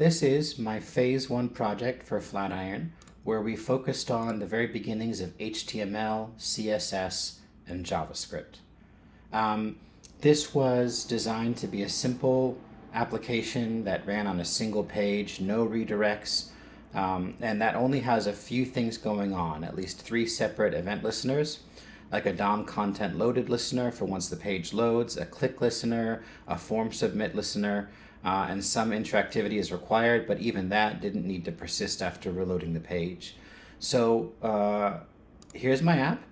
This is my phase 1 project for FlatIron, where we focused on the very beginnings of HTML, CSS, and JavaScript. This was designed to be a simple application that ran on a single page, no redirects, and that only has a few things going on, at least 3 separate event listeners, like a DOM content loaded listener for once the page loads, a click listener, a form submit listener, and some interactivity is required, but even that didn't need to persist after reloading the page. So here's my app.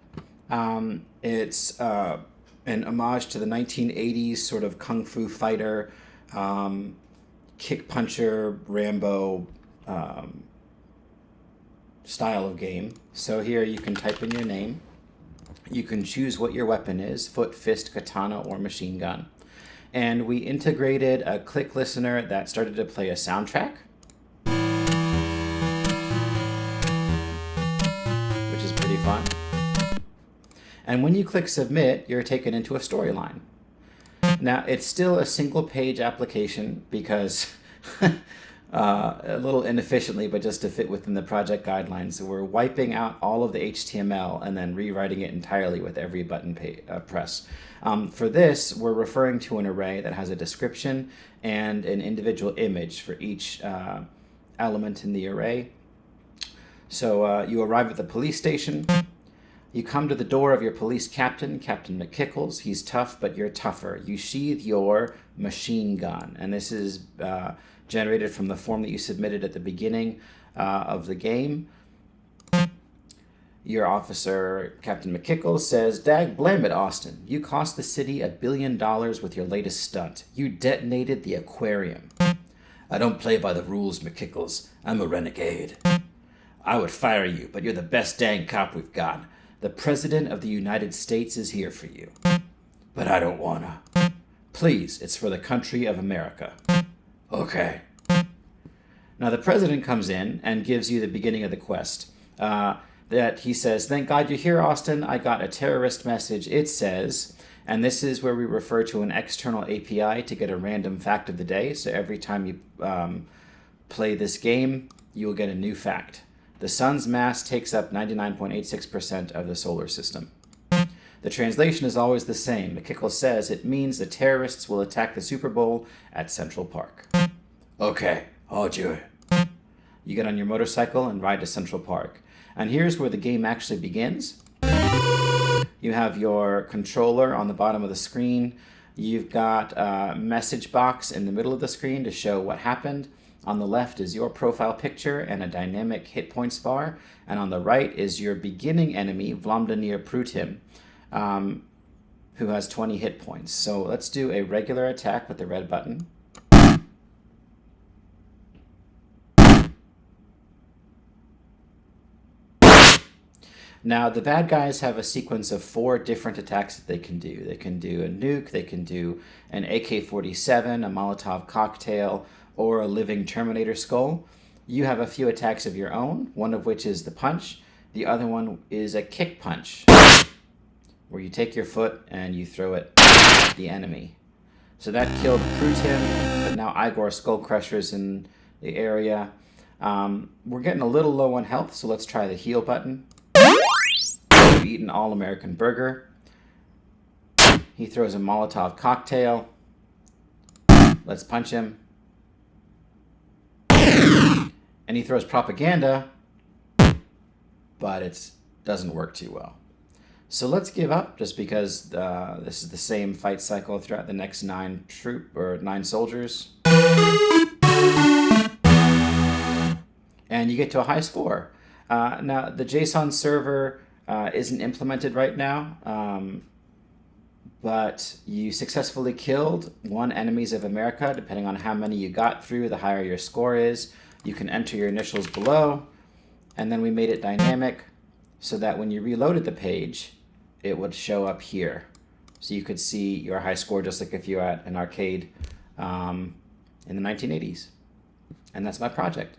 It's an homage to the 1980s sort of kung fu fighter, KickPuncher, Rambo style of game. So here you can type in your name. You can choose what your weapon is, foot, fist, katana, or machine gun. And we integrated a click listener that started to play a soundtrack, which is pretty fun. And when you click submit, you're taken into a storyline. Now, it's still a single page application because a little inefficiently, but just to fit within the project guidelines. So we're wiping out all of the HTML and then rewriting it entirely with every button press. For this, we're referring to an array that has a description and an individual image for each element in the array. So you arrive at the police station. You come to the door of your police captain, Captain McKickles. He's tough, but you're tougher. You sheathe your machine gun, and this is generated from the form that you submitted at the beginning of the game. Your officer, Captain McKickles, says, "Dag blame it, Austin. You cost the city $1 billion with your latest stunt. You detonated the aquarium." "I don't play by the rules, McKickles. I'm a renegade." "I would fire you, but you're the best dang cop we've got. The President of the United States is here for you." "But I don't wanna." "Please, it's for the country of America." "Okay." Now the president comes in and gives you the beginning of the quest. That he says, "Thank God you're here, Austin. I got a terrorist message. It says," and this is where we refer to an external API to get a random fact of the day. So every time you play this game, you will get a new fact. "The sun's mass takes up 99.86% of the solar system." The translation is always the same. McKickle says it means the terrorists will attack the Super Bowl at Central Park. "Okay, I'll do it." You get on your motorcycle and ride to Central Park. And here's where the game actually begins. You have your controller on the bottom of the screen. You've got a message box in the middle of the screen to show what happened. On the left is your profile picture and a dynamic hit points bar. And on the right is your beginning enemy, Vladimir Putin, who has 20 hit points. So let's do a regular attack with the red button. Now, the bad guys have a sequence of 4 different attacks that they can do. They can do a nuke, they can do an AK-47, a Molotov cocktail, or a living Terminator skull. You have a few attacks of your own, one of which is the punch. The other one is a kick punch, where you take your foot and you throw it at the enemy. So that killed Putin, but now Igor Skull Crusher's in the area. We're getting a little low on health, so let's try the heal button. We've eaten all-American burger. He throws a Molotov cocktail. Let's punch him. And he throws propaganda, but it doesn't work too well. So let's give up, just because this is the same fight cycle throughout the next 9 soldiers. And you get to a high score. Now, the JSON server isn't implemented right now, but you successfully killed 1 enemies of America. Depending on how many you got through, the higher your score is. You can enter your initials below, and then we made it dynamic so that when you reloaded the page, it would show up here. So you could see your high score just like if you were at an arcade in the 1980s. And that's my project.